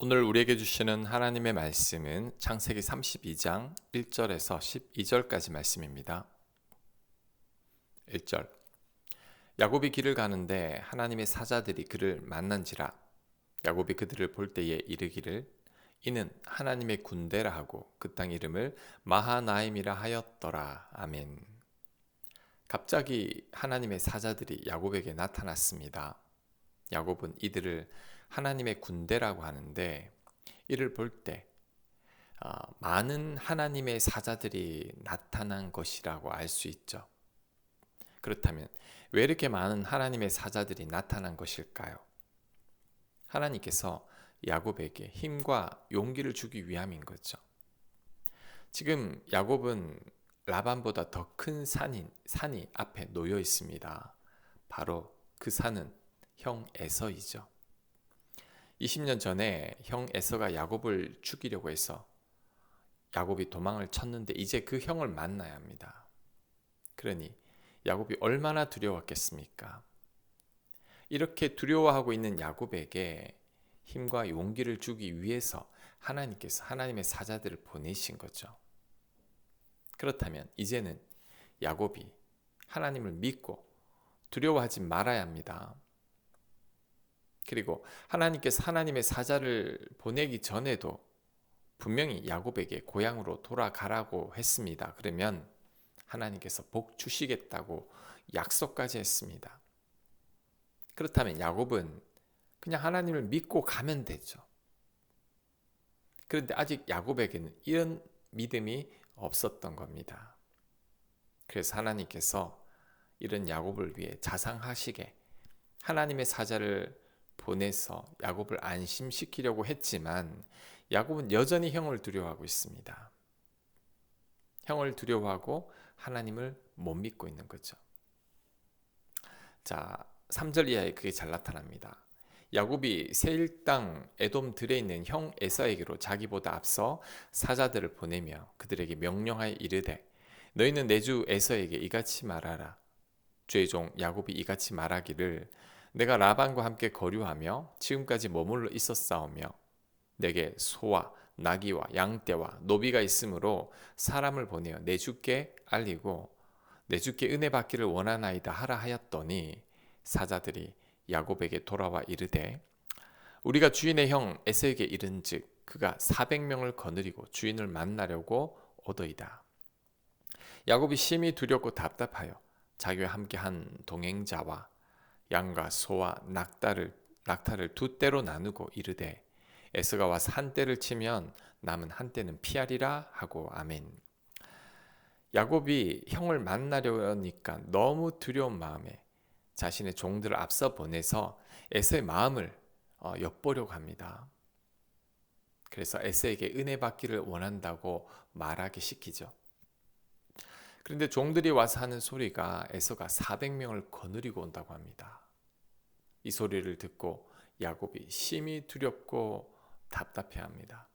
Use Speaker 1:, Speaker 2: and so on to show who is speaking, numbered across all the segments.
Speaker 1: 오늘 우리에게 주시는 하나님의 말씀은 창세기 32장 1절에서 12절까지 말씀입니다. 1절. 야곱이 길을 가는데 하나님의 사자들이 그를 만난지라. 야곱이 그들을 볼 때에 이르기를 이는 하나님의 군대라 하고 그 땅 이름을 마하나임이라 하였더라. 아멘. 갑자기 하나님의 사자들이 야곱에게 나타났습니다. 야곱은 이들을 하나님의 군대라고 하는데 이를 볼 때 많은 하나님의 사자들이 나타난 것이라고 알 수 있죠. 그렇다면 왜 이렇게 많은 하나님의 사자들이 나타난 것일까요? 하나님께서 야곱에게 힘과 용기를 주기 위함인 거죠. 지금 야곱은 라반보다 더 큰 산이 앞에 놓여 있습니다. 바로 그 산은 형 에서이죠. 20년 전에 형 에서가 야곱을 죽이려고 해서 야곱이 도망을 쳤는데 이제 그 형을 만나야 합니다. 그러니 야곱이 얼마나 두려웠겠습니까? 이렇게 두려워하고 있는 야곱에게 힘과 용기를 주기 위해서 하나님께서 하나님의 사자들을 보내신 거죠. 그렇다면 이제는 야곱이 하나님을 믿고 두려워하지 말아야 합니다. 그리고 하나님께서 하나님의 사자를 보내기 전에도 분명히 야곱에게 고향으로 돌아가라고 했습니다. 그러면 하나님께서 복 주시겠다고 약속까지 했습니다. 그렇다면 야곱은 그냥 하나님을 믿고 가면 되죠. 그런데 아직 야곱에게는 이런 믿음이 없었던 겁니다. 그래서 하나님께서 이런 야곱을 위해 자상하시게 하나님의 사자를 보내서 야곱을 안심시키려고 했지만 야곱은 여전히 형을 두려워하고 있습니다. 형을 두려워하고 하나님을 못 믿고 있는 거죠. 자, 3절 이하에 그게 잘 나타납니다. 야곱이 세일 땅 에돔 들에 있는 형 에서에게로 자기보다 앞서 사자들을 보내며 그들에게 명령하여 이르되 너희는 내 주 에서에게 이같이 말하라. 주의 종 야곱이 이같이 말하기를 내가 라반과 함께 거류하며 지금까지 머물러 있었사오며 내게 소와 나귀와 양떼와 노비가 있으므로 사람을 보내어 내 주께 알리고 내 주께 은혜 받기를 원하나이다 하라 하였더니 사자들이 야곱에게 돌아와 이르되 우리가 주인의 형 에서에게 이른즉 그가 400명을 거느리고 주인을 만나려고 오더이다. 야곱이 심히 두렵고 답답하여 자기와 함께한 동행자와 양과 소와 낙타를 두 떼로 나누고 이르되 에서가 와서 한 떼를 치면 남은 한 떼는 피하리라 하고 아멘. 야곱이 형을 만나려니까 너무 두려운 마음에 자신의 종들을 앞서 보내서 에서의 마음을 엿보려고 합니다. 그래서 에서에게 은혜 받기를 원한다고 말하게 시키죠. 그런데 종들이 와서 하는 소리가 에서가 400명을 거느리고 온다고 합니다. 이 소리를 듣고 야곱이 심히 두렵고 답답해합니다.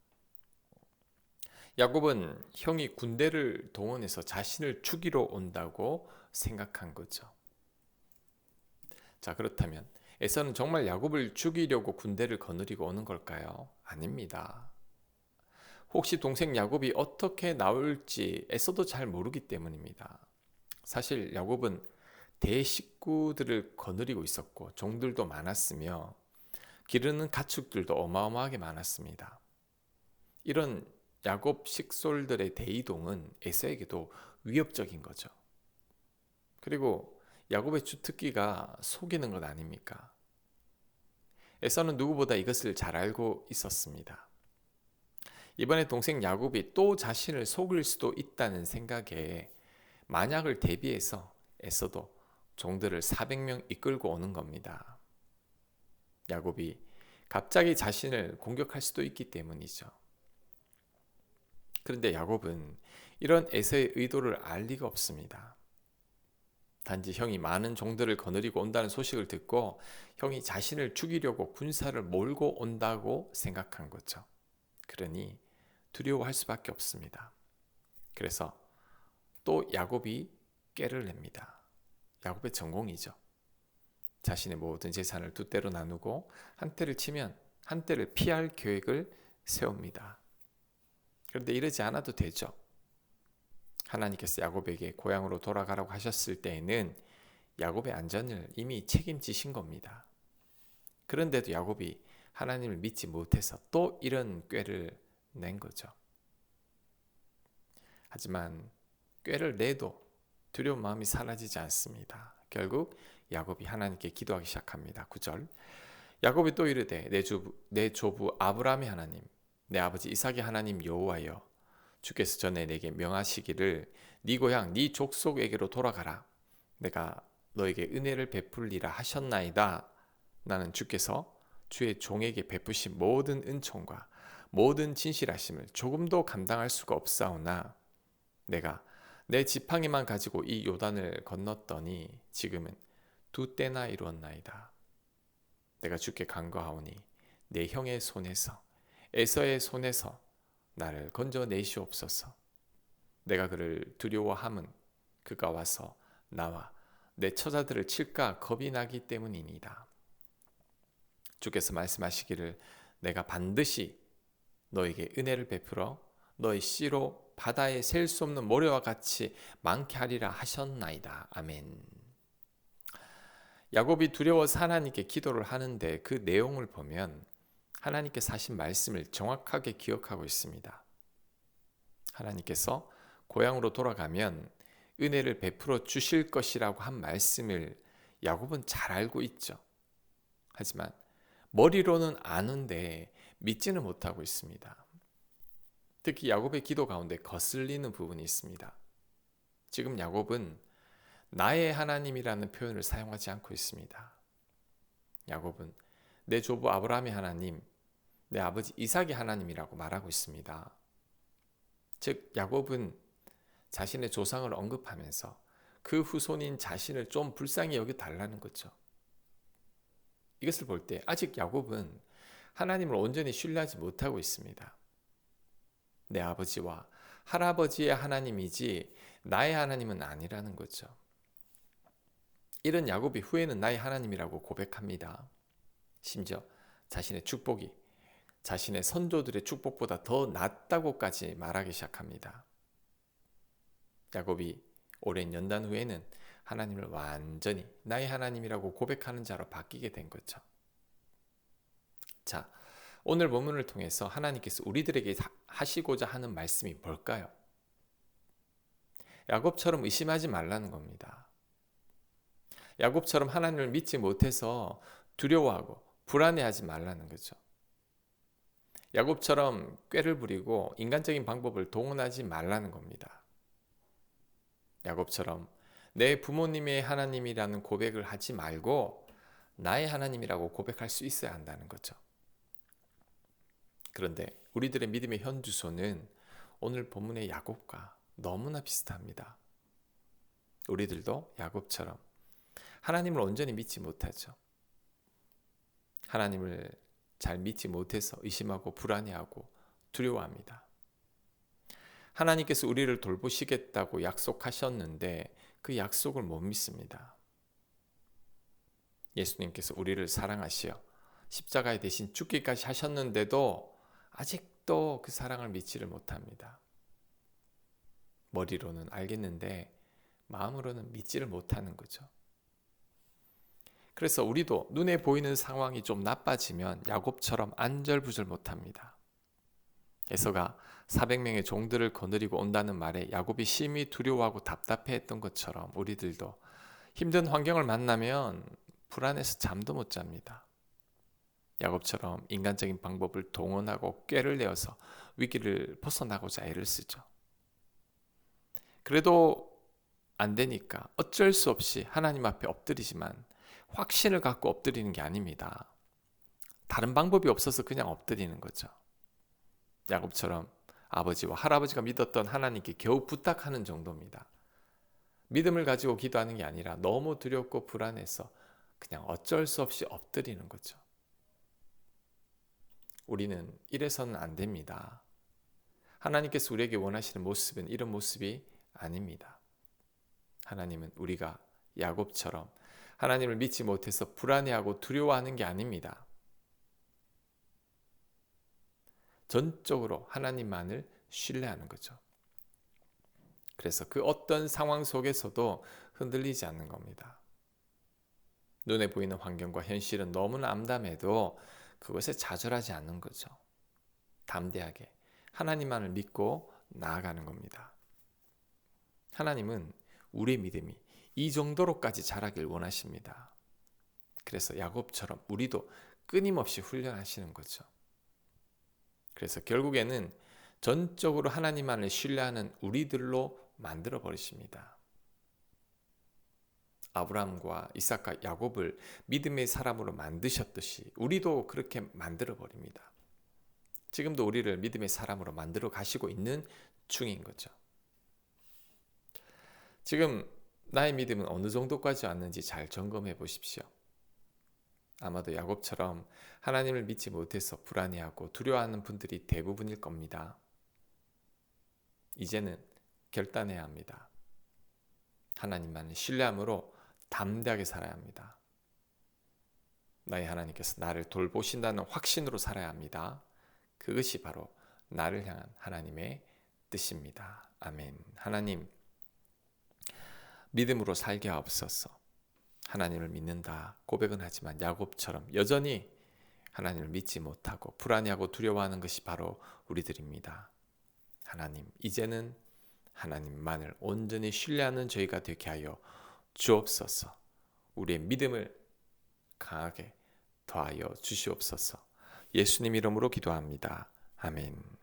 Speaker 1: 야곱은 형이 군대를 동원해서 자신을 죽이러 온다고 생각한 거죠. 자, 그렇다면 에서는 정말 야곱을 죽이려고 군대를 거느리고 오는 걸까요? 아닙니다. 혹시 동생 야곱이 어떻게 나올지 에서도 잘 모르기 때문입니다. 사실 야곱은 대식구들을 거느리고 있었고 종들도 많았으며 기르는 가축들도 어마어마하게 많았습니다. 이런 야곱 식솔들의 대이동은 에서에게도 위협적인 거죠. 그리고 야곱의 주특기가 속이는 것 아닙니까? 에서는 누구보다 이것을 잘 알고 있었습니다. 이번에 동생 야곱이 또 자신을 속일 수도 있다는 생각에 만약을 대비해서 에서도 종들을 400명 이끌고 오는 겁니다. 야곱이 갑자기 자신을 공격할 수도 있기 때문이죠. 그런데 야곱은 이런 에서의 의도를 알 리가 없습니다. 단지 형이 많은 종들을 거느리고 온다는 소식을 듣고 형이 자신을 죽이려고 군사를 몰고 온다고 생각한 거죠. 그러니 두려워할 수밖에 없습니다. 그래서 또 야곱이 꾀를 냅니다. 야곱의 전공이죠. 자신의 모든 재산을 두 떼로 나누고 한 떼를 치면 한때를 피할 계획을 세웁니다. 그런데 이러지 않아도 되죠. 하나님께서 야곱에게 고향으로 돌아가라고 하셨을 때에는 야곱의 안전을 이미 책임지신 겁니다. 그런데도 야곱이 하나님을 믿지 못해서 또 이런 꾀를 낸 거죠. 하지만 꾀를 내도 두려운 마음이 사라지지 않습니다. 결국 야곱이 하나님께 기도하기 시작합니다. 9절. 야곱이 또 이르되 내 조부 아브라함의 하나님, 내 아버지 이삭의 하나님 여호와여, 주께서 전에 내게 명하시기를 네 고향 네 족속에게로 돌아가라. 내가 너에게 은혜를 베풀리라 하셨나이다. 나는 주께서 주의 종에게 베푸신 모든 은총과 모든 진실하심을 조금도 감당할 수가 없사오나 내가 내 지팡이만 가지고 이 요단을 건넜더니 지금은 두 때나 이루었나이다. 내가 주께 간구하오니 내 형의 손에서 에서의 손에서 나를 건져내시옵소서. 내가 그를 두려워함은 그가 와서 나와 내 처자들을 칠까 겁이 나기 때문이니이다. 주께서 말씀하시기를 내가 반드시 너에게 은혜를 베풀어 너의 씨로 바다에 셀 수 없는 모래와 같이 많게 하리라 하셨나이다. 아멘. 야곱이 두려워서 하나님께 기도를 하는데 그 내용을 보면 하나님께서 하신 말씀을 정확하게 기억하고 있습니다. 하나님께서 고향으로 돌아가면 은혜를 베풀어 주실 것이라고 한 말씀을 야곱은 잘 알고 있죠. 하지만 머리로는 아는데 믿지는 못하고 있습니다. 특히 야곱의 기도 가운데 거슬리는 부분이 있습니다. 지금 야곱은 나의 하나님이라는 표현을 사용하지 않고 있습니다. 야곱은 내 조부 아브라함의 하나님, 내 아버지 이삭의 하나님이라고 말하고 있습니다. 즉 야곱은 자신의 조상을 언급하면서 그 후손인 자신을 좀 불쌍히 여겨달라는 거죠. 이것을 볼 때 아직 야곱은 하나님을 온전히 신뢰하지 못하고 있습니다. 내 아버지와 할아버지의 하나님이지 나의 하나님은 아니라는 거죠. 이런 야곱이 후에는 나의 하나님이라고 고백합니다. 심지어 자신의 축복이 자신의 선조들의 축복보다 더 낫다고까지 말하기 시작합니다. 야곱이 오랜 연단 후에는 하나님을 완전히 나의 하나님이라고 고백하는 자로 바뀌게 된 거죠. 자, 오늘 본문을 통해서 하나님께서 우리들에게 하시고자 하는 말씀이 뭘까요? 야곱처럼 의심하지 말라는 겁니다. 야곱처럼 하나님을 믿지 못해서 두려워하고 불안해하지 말라는 거죠. 야곱처럼 꾀를 부리고 인간적인 방법을 동원하지 말라는 겁니다. 야곱처럼 내 부모님의 하나님이라는 고백을 하지 말고 나의 하나님이라고 고백할 수 있어야 한다는 거죠. 그런데 우리들의 믿음의 현주소는 오늘 본문의 야곱과 너무나 비슷합니다. 우리들도 야곱처럼 하나님을 온전히 믿지 못하죠. 하나님을 잘 믿지 못해서 의심하고 불안해하고 두려워합니다. 하나님께서 우리를 돌보시겠다고 약속하셨는데 그 약속을 못 믿습니다. 예수님께서 우리를 사랑하시어 십자가에 대신 죽기까지 하셨는데도 아직도 그 사랑을 믿지를 못합니다. 머리로는 알겠는데 마음으로는 믿지를 못하는 거죠. 그래서 우리도 눈에 보이는 상황이 좀 나빠지면 야곱처럼 안절부절 못합니다. 에서가 400명의 종들을 거느리고 온다는 말에 야곱이 심히 두려워하고 답답해했던 것처럼 우리들도 힘든 환경을 만나면 불안해서 잠도 못 잡니다. 야곱처럼 인간적인 방법을 동원하고 꾀를 내어서 위기를 벗어나고자 애를 쓰죠. 그래도 안 되니까 어쩔 수 없이 하나님 앞에 엎드리지만 확신을 갖고 엎드리는 게 아닙니다. 다른 방법이 없어서 그냥 엎드리는 거죠. 야곱처럼 아버지와 할아버지가 믿었던 하나님께 겨우 부탁하는 정도입니다. 믿음을 가지고 기도하는 게 아니라 너무 두렵고 불안해서 그냥 어쩔 수 없이 엎드리는 거죠. 우리는 이래서는 안 됩니다. 하나님께서 우리에게 원하시는 모습은 이런 모습이 아닙니다. 하나님은 우리가 야곱처럼 하나님을 믿지 못해서 불안해하고 두려워하는 게 아닙니다. 전적으로 하나님만을 신뢰하는 거죠. 그래서 그 어떤 상황 속에서도 흔들리지 않는 겁니다. 눈에 보이는 환경과 현실은 너무나 암담해도 그것에 좌절하지 않는 거죠. 담대하게 하나님만을 믿고 나아가는 겁니다. 하나님은 우리의 믿음이 이 정도로까지 자라길 원하십니다. 그래서 야곱처럼 우리도 끊임없이 훈련하시는 거죠. 그래서 결국에는 전적으로 하나님만을 신뢰하는 우리들로 만들어 버리십니다. 아브라함과 이삭과 야곱을 믿음의 사람으로 만드셨듯이 우리도 그렇게 만들어 버립니다. 지금도 우리를 믿음의 사람으로 만들어 가시고 있는 중인 거죠. 지금 나의 믿음은 어느 정도까지 왔는지 잘 점검해 보십시오. 아마도 야곱처럼 하나님을 믿지 못해서 불안해하고 두려워하는 분들이 대부분일 겁니다. 이제는 결단해야 합니다. 하나님만을 신뢰함으로 담대하게 살아야 합니다. 나의 하나님께서 나를 돌보신다는 확신으로 살아야 합니다. 그것이 바로 나를 향한 하나님의 뜻입니다. 아멘. 하나님, 믿음으로 살게 하옵소서. 하나님을 믿는다 고백은 하지만 야곱처럼 여전히 하나님을 믿지 못하고 불안해하고 두려워하는 것이 바로 우리들입니다. 하나님, 이제는 하나님만을 온전히 신뢰하는 저희가 되게 하여 주옵소서. 우리의 믿음을 강하게 더하여 주시옵소서. 예수님 이름으로 기도합니다. 아멘.